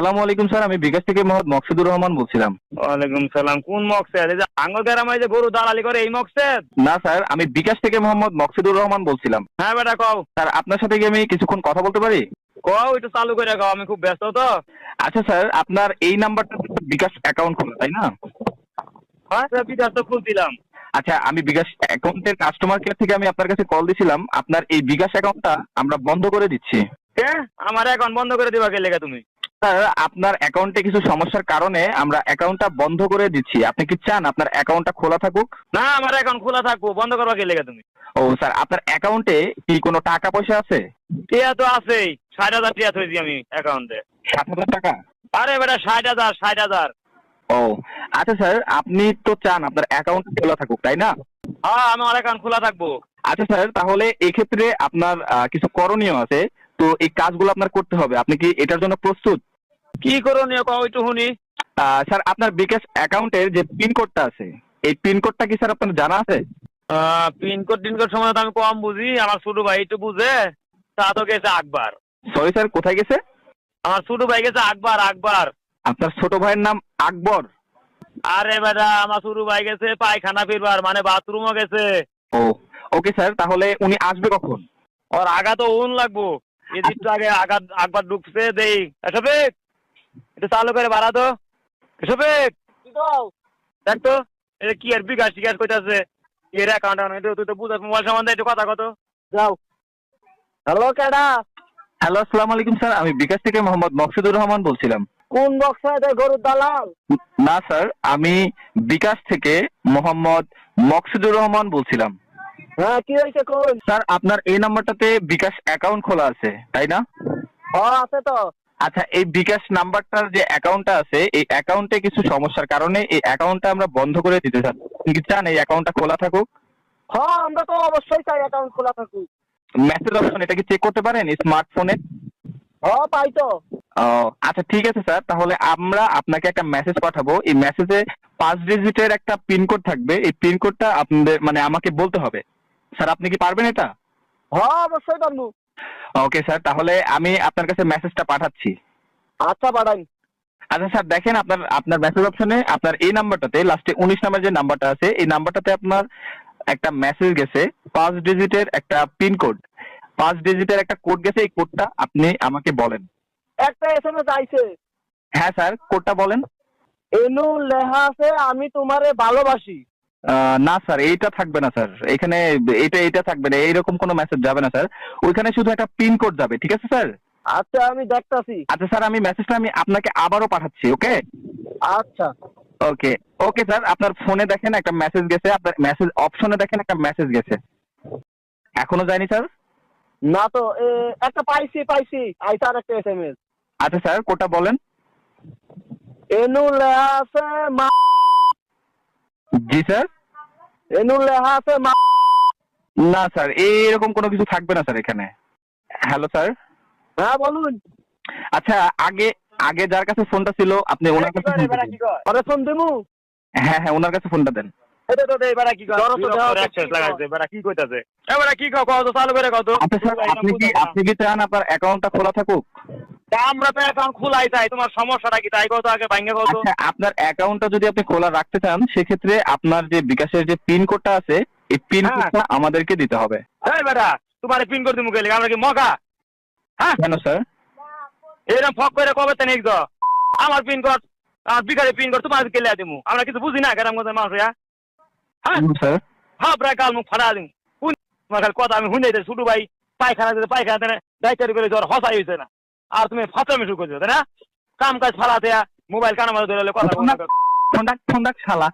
আসসালামু আলাইকুম স্যার, আমি বিকাশ থেকে মোহাম্মদ মকসুদুর রহমান বলছিলাম। ওয়ালাইকুম সালাম। কোন মকসেদ? এই যে আঙ্গুর গ্রামে যে গরু দালালি করে এই মকসেদ? না স্যার, আমি বিকাশ থেকে মোহাম্মদ মকসুদুর রহমান বলছিলাম। হ্যাঁ বেটা কও। স্যার, আপনার সাথে কি আমি কিছুক্ষণ কথা বলতে পারি? কও একটু চালু করে কও, আমি খুব ব্যস্ত তো। আচ্ছা স্যার, আপনার এই নাম্বারটা বিকাশ অ্যাকাউন্ট খোলা, তাই না? হ্যাঁ বিকাশ তো খুলছিলাম। আচ্ছা, আমি বিকাশ অ্যাকাউন্টের কাস্টমার কেয়ার থেকে আমি আপনার কাছে কল দিছিলাম। আপনার এই বিকাশ অ্যাকাউন্টটা আমরা বন্ধ করে দিচ্ছি। হ্যাঁ, আমার অ্যাকাউন্ট বন্ধ করে দিবা কে লেগে তুমি? স্যার, আপনার অ্যাকাউন্টে কিছু সমস্যার কারণে আমরা অ্যাকাউন্টটা বন্ধ করে দিচ্ছি। আপনি কি চান আপনার অ্যাকাউন্টটা খোলা থাকুক? না, আমার অ্যাকাউন্ট খোলা থাকবো, বন্ধ করবা কে লেগে তুমি? ও স্যার, আপনার অ্যাকাউন্টে কি কোনো টাকা পয়সা আছে? টিয়া তো আছেই, 60,000 টিয়া থইছি আমি অ্যাকাউন্টে। 60,000 টাকা? আরে বেটা 60,000। ও আচ্ছা স্যার, আপনি তো চান আপনার অ্যাকাউন্ট খোলা থাকুক, তাই না? হ্যাঁ, আমার অ্যাকাউন্ট খোলা থাকবো। আচ্ছা স্যার, তাহলে এক্ষেত্রে আপনার কিছু করণীয় আছে। তো এই কাজগুলো আপনার করতে হবে। আপনি কি এটার জন্য প্রস্তুত? কি করণীয় কও একটু শুনি। স্যার, আপনার বিকাশ অ্যাকাউন্টের যে পিন কোডটা আছে, এই পিন কোডটা কি স্যার আপনার জানা আছে? পিনকোড টিনকোড সময় তো আমি কম বুঝি, আমার ছোট ভাই একটু বুঝে। তা তো গেছে আকবার। সরি স্যার, কোথায় গেছে? আমার ছোট ভাই গেছে আকবার। আপনার ছোট ভাইয়ের নাম আকবর? আরে বেটা আমার ছোট ভাই গেছে পায়খানা ফিরবার, মানে বাথরুমও গেছে। ও ওকে স্যার, তাহলে উনি আসবে কখন? ওর আগা তো উন লাগবো। এদিকটা আগে আকবার ঢুকছে দেই। এসবে একটু চালু করে বাড়া তো। এসবে দেখ তো, এটা কি আর বিকাশ টিকাশ কইতাছে এর অ্যাকাউন্ট তুই তো বুঝাস মোবাইল সম্বন্ধে একটু কথা কত যাও। হ্যালো কেডা? হ্যালো, আসসালামু আলাইকুম স্যার, আমি বিকাশ থেকে মোহাম্মদ মকসুদুর রহমান বলছিলাম। কোন বক্সা গরুর দালাল? না স্যার, আমি বিকাশ থেকে মোহাম্মদ মকসুদুর রহমান বলছিলাম। হ্যাঁ, কি হয়েছে কোন? স্যার, আপনার এই নাম্বারটাতে বিকাশ অ্যাকাউন্ট খোলা আছে, তাই না? হ্যাঁ আছে তো। আচ্ছা, এই বিকাশ নাম্বারটার যে অ্যাকাউন্টটা আছে, এই অ্যাকাউন্টে কিছু সমস্যার কারণে এই অ্যাকাউন্টটা আমরা বন্ধ করে দিতে চাই। আপনি কি চান এই অ্যাকাউন্টটা খোলা থাকুক? হ্যাঁ, আমরা তো অবশ্যই চাই অ্যাকাউন্ট খোলা থাকুক। মেসেজ অপশন এটা কি চেক করতে পারেন স্মার্টফোনে? হ্যাঁ পাই তো। ও আচ্ছা, ঠিক আছে স্যার, তাহলে আমরা আপনাকে একটা মেসেজ পাঠাবো। এই মেসেজে 5 ডিজিটের একটা পিনকোড থাকবে। এই পিনকোডটা আপনাদের মানে আমাকে বলতে হবে। স্যার, আপনি কি পারবেন এটা? হ্যাঁ অবশ্যই পারবো। ওকে স্যার, তাহলে আমি আপনার কাছে মেসেজটা পাঠাচ্ছি। আচ্ছা পাঠাই। আচ্ছা স্যার, দেখেন আপনার আপনার মেসেজ অপশনে আপনার এই নাম্বারটাতে লাস্টে 19 নাম্বার যে নাম্বারটা আছে, এই নাম্বারটাতে আপনার একটা মেসেজ গেছে। 5 ডিজিটের একটা পিনকোড, 5 ডিজিটের একটা কোড গেছে। এই কোডটা আপনি আমাকে বলেন। একটা এসএমএস আইছে। হ্যাঁ স্যার, কোডটা বলেন। এনু লেখা আছে আমি তোমারে ভালোবাসি। না স্যার, এইটা থাকবে না স্যার। এখানে এইটা থাকবে না, এইরকম কোনো মেসেজ যাবে না স্যার। ওইখানে শুধু একটা পিন কোড যাবে, ঠিক আছে স্যার? আচ্ছা আমি দেখতাছি। আচ্ছা স্যার, আমি মেসেজটা আপনাকে আবারও পাঠাচ্ছি। ওকে আচ্ছা ওকে ওকে স্যার, আপনার ফোনে দেখেন একটা মেসেজ গেছে, আপনার মেসেজ অপশনে দেখেন একটা মেসেজ গেছে। এখনো যায়নি স্যার? না তো একটা পাইছি আইসা আর একটা এসএমএস। আচ্ছা স্যার, কোডটা বলেন। এনু লেখা আছে মা। জি স্যার। এনু লেখা আছে মা। না স্যার, এইরকম কোনো কিছু থাকবে না স্যার এখানে। Hello sir. হ্যাঁ বলুন। আচ্ছা, আগে আগে যার কাছে ফোনটা ছিল আপনি ওনার কাছে ফোন দিন। আরে ফোন দিমু। হ্যাঁ হ্যাঁ, ওনার কাছে ফোনটা দেন। এটা তো দেই বেটা কি কয়? জড়ো তো দেওয়া অ্যাক্সেস লাগাইছে বেটা কি কইতাছে? বেটা কি কও তো চালু করে কত? আচ্ছা স্যার, আপনি কি চান আপনার অ্যাকাউন্টটা খোলা থাকুক? আমরা তো অ্যাকাউন্ট খোলাই চাই, তোমার সমস্যাটা কি তাই কত আগে ভাঙে কত? আচ্ছা, আপনার অ্যাকাউন্টটা যদি আপনি খোলা রাখতে চান, সেক্ষেত্রে আপনার যে বিকাশের যে পিন কোডটা আছে, এই পিন কোডটা আমাদেরকে দিতে হবে। এই বেটা তোমার পিন কোড দিমু গেলে আমরা কি মগা? হ্যাঁ কেন স্যার? এরকম ফক করে কবে তেন একদম আমার পিন কোড, আমার বিকারের পিন কোড তোমার কে লিয়া দিমু? আমরা কিছু বুঝি না গ্রামগঞ্জের মানুষ। হ্যাঁ স্যার। হ্যাঁ প্রায় কাল মুখ ফাটা দিন। তোমার খালি কথা আমি শুনে ছোট ভাই পায়খানা দেনে দায়িত্ব করে জ্বর হসাই হয়েছে না, আর তুমি ফাঁচামি শুরু করছো তাই না? কাম কাজ ফালাতে মোবাইল কানা মাঝে ধরে কথা ফোন রাখ শালা।